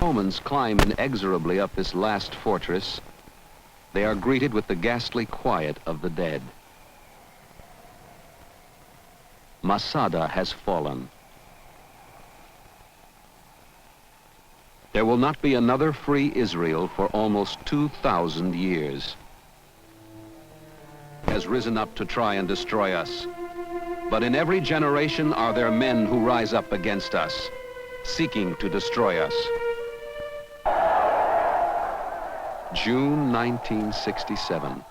Ottomans climb inexorably up this last fortress, they are greeted with the ghastly quiet of the dead. Masada has fallen. There will not be another free Israel for almost 2,000 years. Has risen up to try and destroy us. But in every generation are there men who rise up against us, seeking to destroy us. June 1967.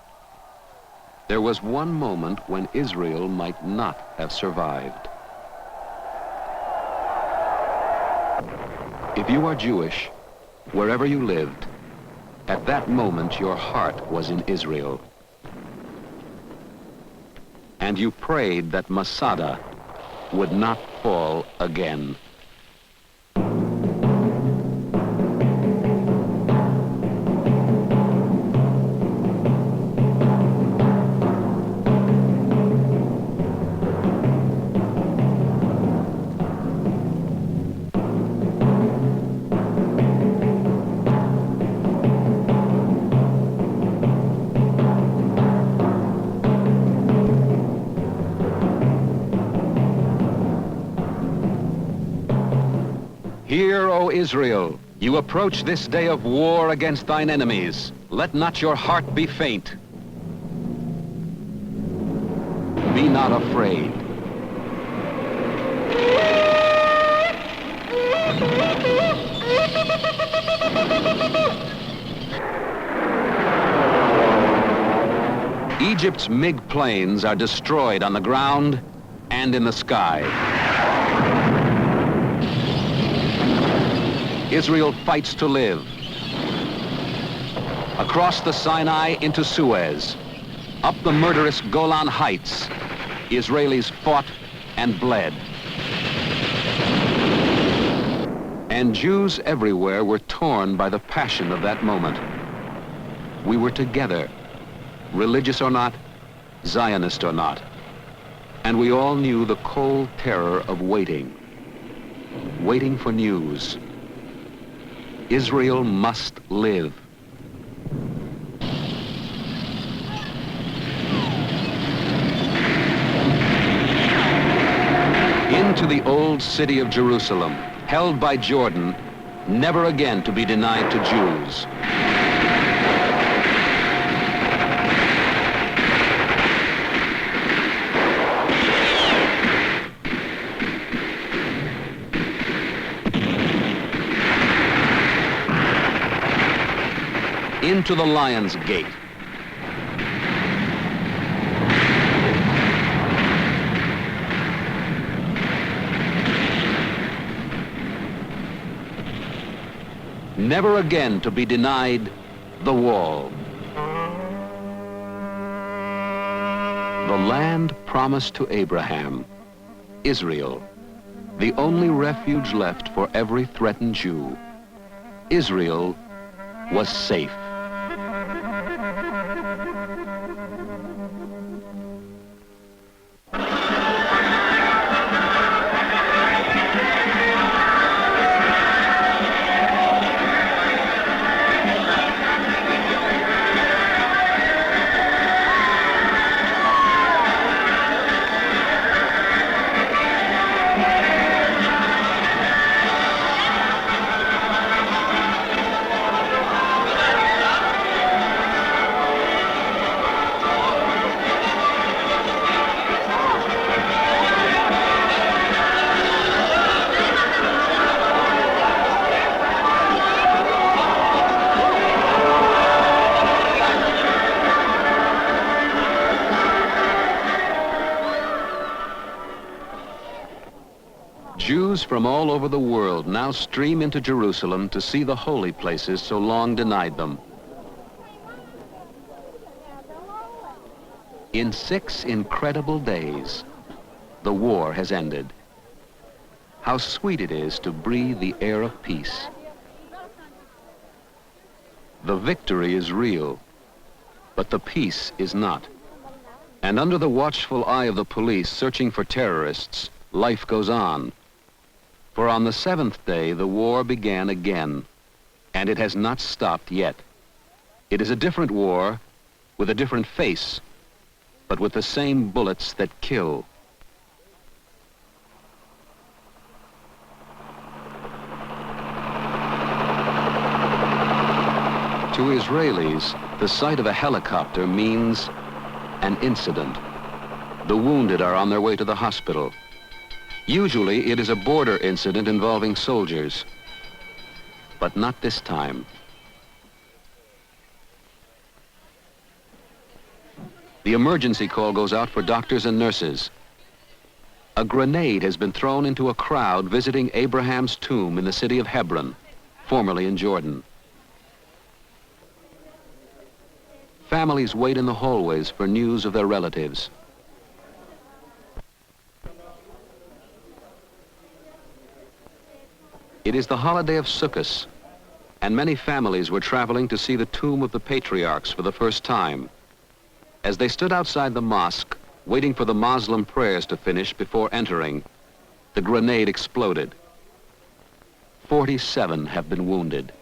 There was one moment when Israel might not have survived. If you are Jewish, wherever you lived, at that moment your heart was in Israel. And you prayed that Masada would not fall again. Hear, O Israel, you approach this day of war against thine enemies. Let not your heart be faint. Be not afraid. Egypt's MiG planes are destroyed on the ground and in the sky. Israel fights to live. Across the Sinai into Suez, up the murderous Golan Heights, Israelis fought and bled. And Jews everywhere were torn by the passion of that moment. We were together, religious or not, Zionist or not. And we all knew the cold terror of waiting for news. Israel must live. Into the old city of Jerusalem, held by Jordan, never again to be denied to Jews. Into the Lion's Gate. Never again to be denied the wall. The land promised to Abraham, Israel, the only refuge left for every threatened Jew. Israel was safe. Jews from all over the world now stream into Jerusalem to see the holy places so long denied them. In 6 incredible days, the war has ended. How sweet it is to breathe the air of peace. The victory is real, but the peace is not. And under the watchful eye of the police searching for terrorists, life goes on. For on the 7th day, the war began again, And it has not stopped yet. It is a different war with a different face, but with the same bullets that kill. To Israelis, the sight of a helicopter means an incident. The wounded are on their way to the hospital. Usually, it is a border incident involving soldiers, but not this time. The emergency call goes out for doctors and nurses. A grenade has been thrown into a crowd visiting Abraham's tomb in the city of Hebron, formerly in Jordan. Families wait in the hallways for news of their relatives. It is the holiday of Sukkot, and many families were traveling to see the tomb of the patriarchs for the first time. As they stood outside the mosque, waiting for the Muslim prayers to finish before entering, the grenade exploded. 47 have been wounded.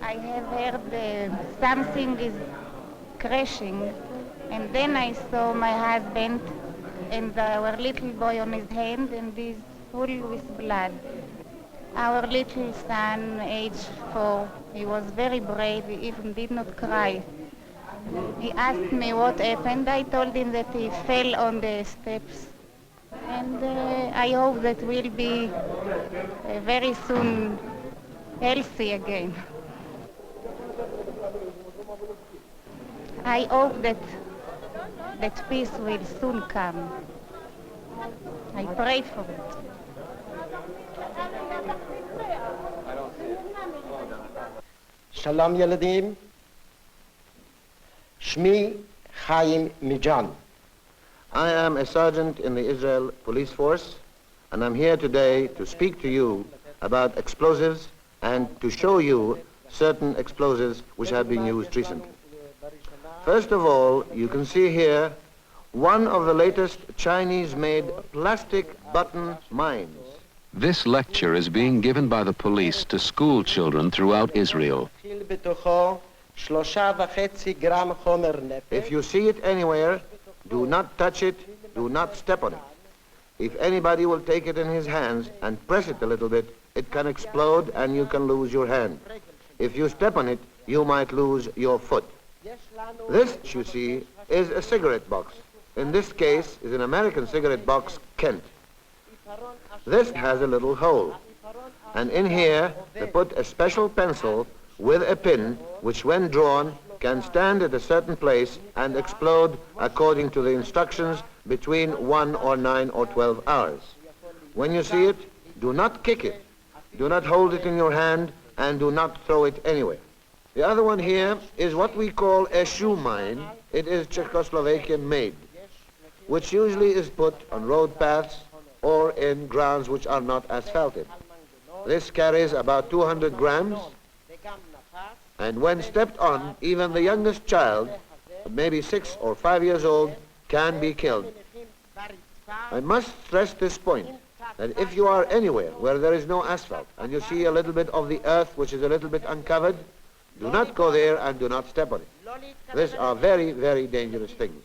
I have heard something is crashing, and then I saw my husband and our little boy on his hand, and he's full with blood. Our little son, age 4, he was very brave, he even did not cry. He asked me what happened. I told him that he fell on the steps. And I hope that we'll be very soon healthy again. I hope that peace will soon come. I pray for it. Shalom Yeladim. Shmi Chaim Mijan. I am a sergeant in the Israel Police Force, and I'm here today to speak to you about explosives and to show you certain explosives which have been used recently. First of all, you can see here one of the latest Chinese-made plastic button mines. This lecture is being given by the police to school children throughout Israel. If you see it anywhere, do not touch it, do not step on it. If anybody will take it in his hands and press it a little bit, it can explode and you can lose your hand. If you step on it, you might lose your foot. This, you see, is a cigarette box. In this case, is an American cigarette box, Kent. This has a little hole. And in here, they put a special pencil with a pin, which when drawn, can stand at a certain place and explode according to the instructions between 1 or 9 or 12 hours. When you see it, do not kick it. Do not hold it in your hand and do not throw it anywhere. The other one here is what we call a shoe mine. It is Czechoslovakian made, which usually is put on road paths or in grounds which are not asphalted. This carries about 200 grams, and when stepped on, even the youngest child, maybe 6 or 5 years old, can be killed. I must stress this point, that if you are anywhere where there is no asphalt and you see a little bit of the earth which is a little bit uncovered, do not go there and do not step on it. These are very, very dangerous things.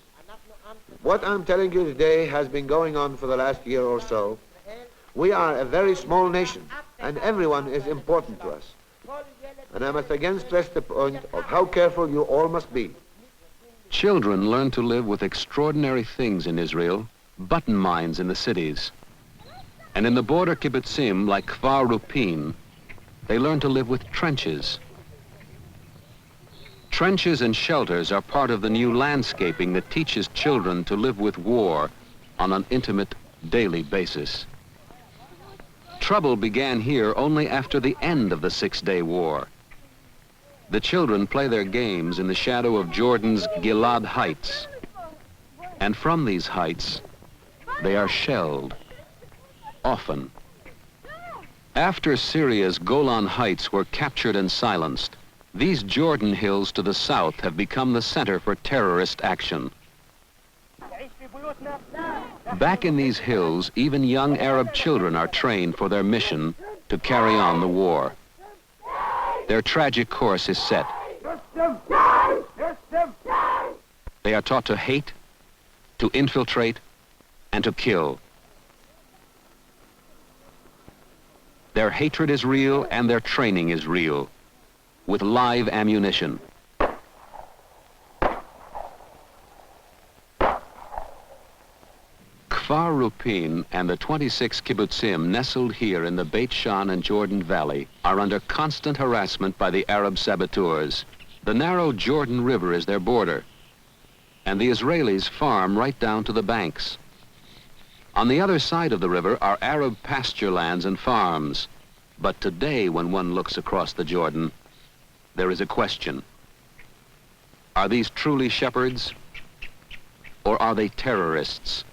What I'm telling you today has been going on for the last year or so. We are a very small nation, and everyone is important to us. And I must again stress the point of how careful you all must be. Children learn to live with extraordinary things in Israel, button mines in the cities. And in the border kibbutzim, like Kfar Rupin, they learn to live with trenches. Trenches and shelters are part of the new landscaping that teaches children to live with war on an intimate, daily basis. Trouble began here only after the end of the Six-Day War. The children play their games in the shadow of Jordan's Golan Heights. And from these heights, they are shelled, often. After Syria's Golan Heights were captured and silenced, these Jordan hills to the south have become the center for terrorist action. Back in these hills, even young Arab children are trained for their mission to carry on the war. Their tragic course is set. They are taught to hate, to infiltrate, and to kill. Their hatred is real and their training is real, with live ammunition. Kfar Rupin and the 26 kibbutzim nestled here in the Beit Shan and Jordan Valley are under constant harassment by the Arab saboteurs. The narrow Jordan River is their border, and the Israelis farm right down to the banks. On the other side of the river are Arab pasture lands and farms. But today, when one looks across the Jordan, there is a question. Are these truly shepherds, or are they terrorists?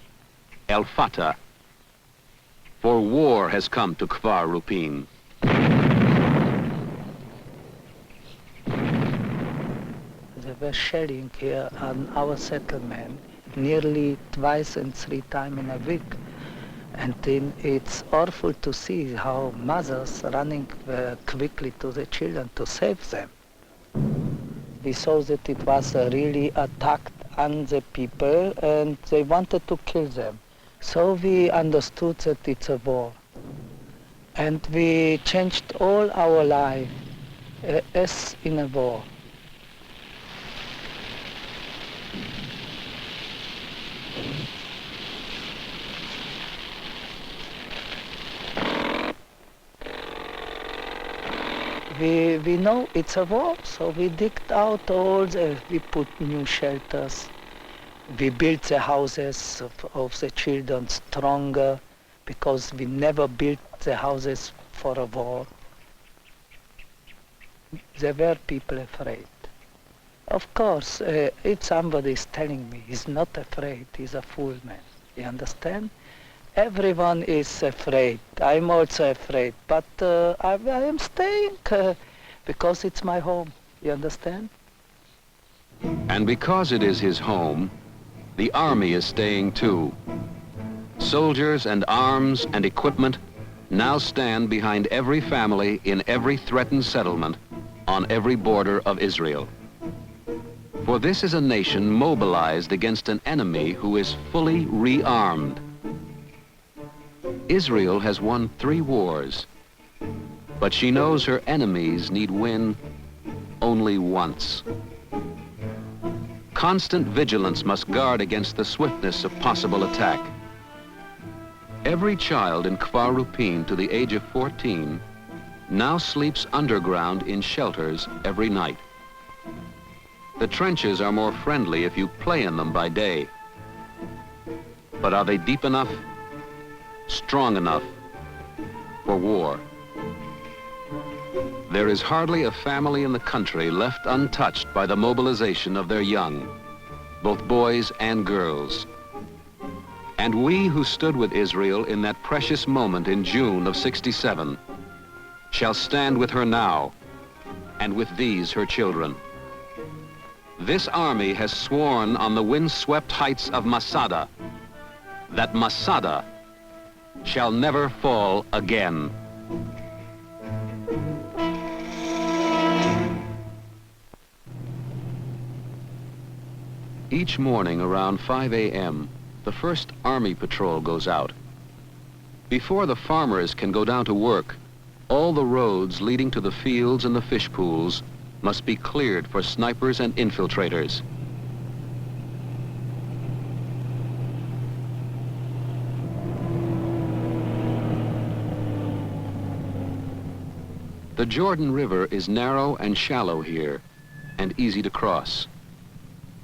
El Fatah, for war has come to Kfar Rupin. They were shelling here on our settlement nearly twice and 3 times in a week. And then it's awful to see how mothers running quickly to the children to save them. We saw that it was really attacked on the people and they wanted to kill them. So we understood that it's a war. And we changed all our life as in a war. We know it's a war, so we digged out we put new shelters. We built the houses of the children stronger because we never built the houses for a war. There were people afraid. Of course, if somebody is telling me he's not afraid, he's a fool man. You understand? Everyone is afraid. I'm also afraid, but I am staying because it's my home. You understand? And because it is his home, the army is staying too. Soldiers and arms and equipment now stand behind every family in every threatened settlement on every border of Israel. For this is a nation mobilized against an enemy who is fully rearmed. Israel has won 3 wars, but she knows her enemies need win only once. Constant vigilance must guard against the swiftness of possible attack. Every child in Kfar Rupin to the age of 14 now sleeps underground in shelters every night. The trenches are more friendly if you play in them by day. But are they deep enough, strong enough for war? There is hardly a family in the country left untouched by the mobilization of their young, both boys and girls. And we who stood with Israel in that precious moment in June of '67 shall stand with her now, and with these her children. This army has sworn on the wind-swept heights of Masada that Masada shall never fall again. Each morning around 5 a.m., the first army patrol goes out. Before the farmers can go down to work, all the roads leading to the fields and the fish pools must be cleared for snipers and infiltrators. The Jordan River is narrow and shallow here, and easy to cross.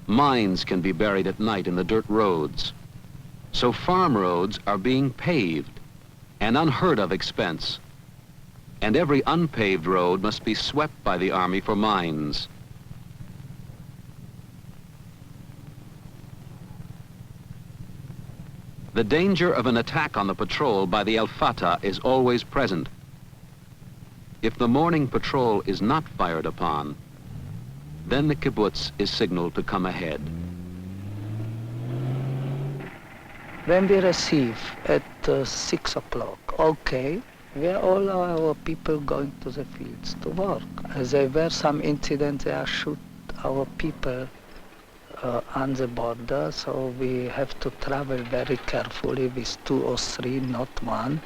Mines can be buried at night in the dirt roads. So farm roads are being paved, an unheard of expense. And every unpaved road must be swept by the army for mines. The danger of an attack on the patrol by the Al Fatah is always present. If the morning patrol is not fired upon, then the kibbutz is signaled to come ahead. When we receive at 6 o'clock, okay, where all our people going to the fields to work. There were some incidents they shoot our people on the border, so we have to travel very carefully with 2 or 3, not 1.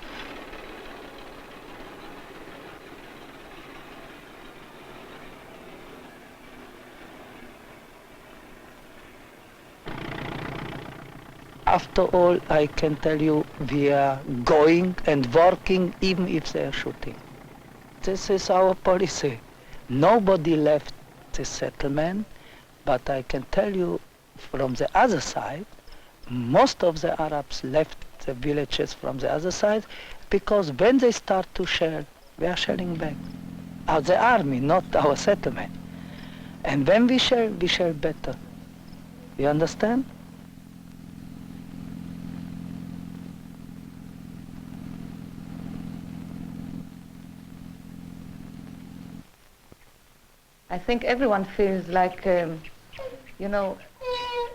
After all, I can tell you, we are going and working even if they are shooting. This is our policy. Nobody left the settlement, but I can tell you from the other side, most of the Arabs left the villages from the other side because when they start to shell, we are shelling back. The army, not our settlement. And when we shell better. You understand? I think everyone feels like, you know,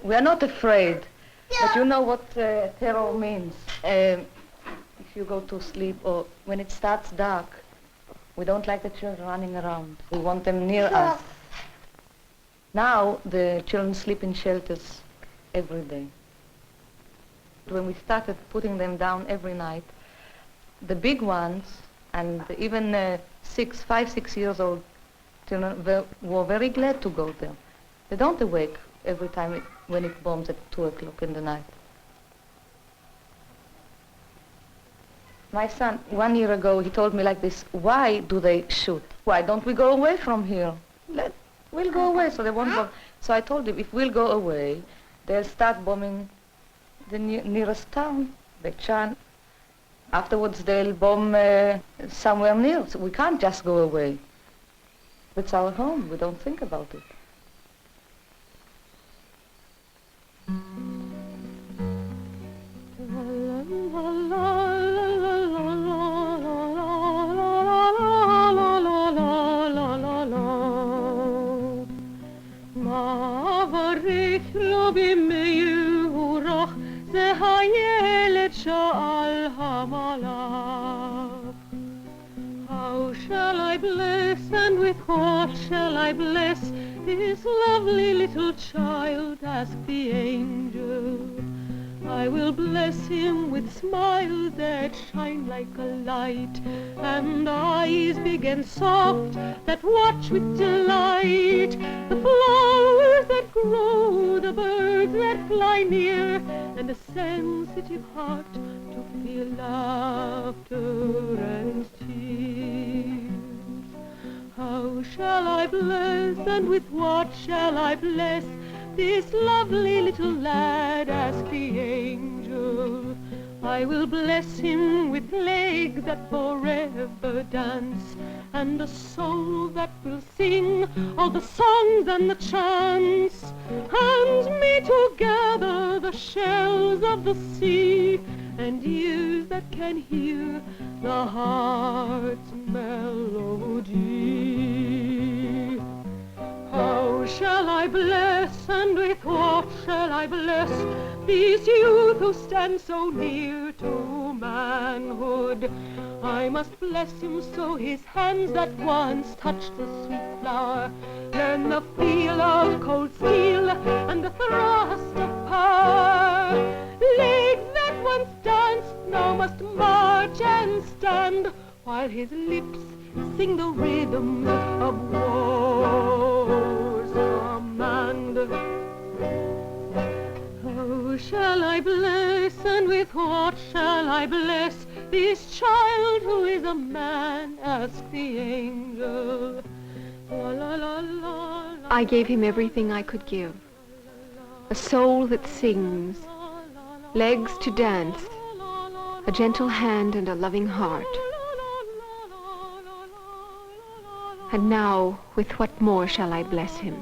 we are not afraid, but you know what terror means. If you go to sleep or when it starts dark, we don't like the children running around. We want them near us. Now the children sleep in shelters every day. When we started putting them down every night, the big ones and even 5, 6 years old children were very glad to go there. They don't awake every time when it bombs at 2 o'clock in the night. My son, 1 year ago, he told me like this, why do they shoot? Why don't we go away from here? We'll go away, so they won't bomb. So I told him, if we'll go away, they'll start bombing the nearest town, Beit-Shan. Afterwards, they'll bomb somewhere near, so we can't just go away. It's our home. We don't think about it. How shall I bless, and with what shall I bless this lovely little child? Asked the angel. I will bless him with smiles that shine like a light, and eyes big and soft that watch with delight the flowers that grow, the birds that fly near, and a sensitive heart to feel laughter and tears. How shall I bless, and with what shall I bless this lovely little lad? Asked the angel. I will bless him with legs that forever dance, and a soul that will sing all the songs and the chants. Hands me together the shells of the sea, and ears that can hear the heart's melody. How shall I bless, and with what shall I bless this youth who stands so near to manhood? I must bless him so his hands that once touched the sweet flower learn the feel of cold steel and the thrust of power. Legs that once danced now must march and stand, while his lips sing the rhythm of war's command. How shall I bless, and with what shall I bless this child who is a man? Asked the angel. La, la, la, la, la. I gave him everything I could give. A soul that sings, legs to dance, a gentle hand and a loving heart. And now, with what more shall I bless him?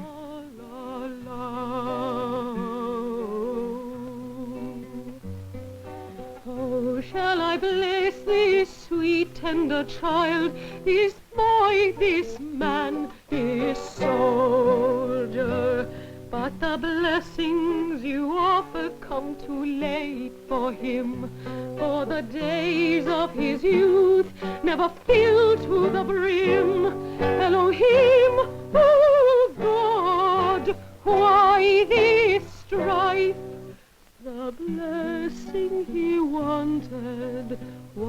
Oh, shall I bless this sweet, tender child, this boy, this man, this soldier? but the blessings you offer come too late for him. For the days of his youth never filled to the brim. Elohim, oh God, why this strife? The blessing he wanted was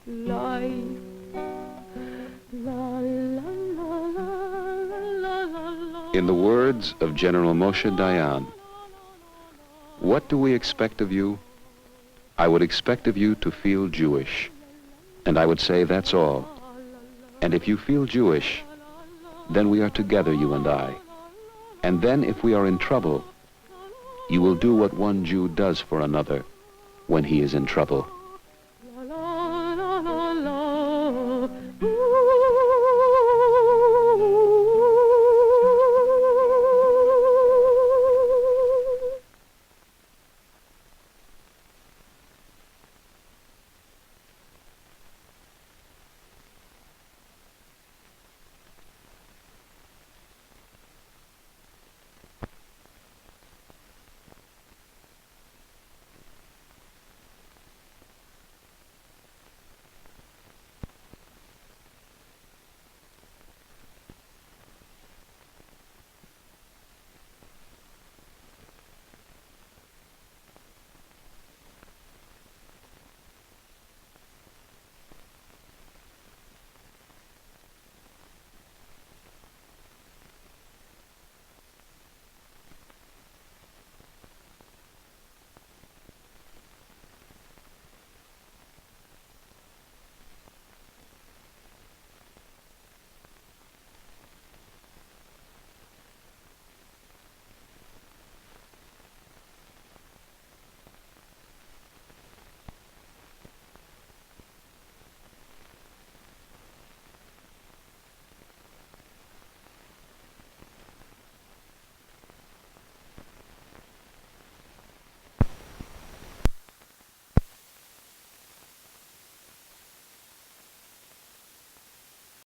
life. La, la, la, la, la, la, la. In the words of General Moshe Dayan, what do we expect of you? I would expect of you to feel Jewish. And I would say that's all. And if you feel Jewish, then we are together, you and I. And then if we are in trouble, you will do what one Jew does for another when he is in trouble.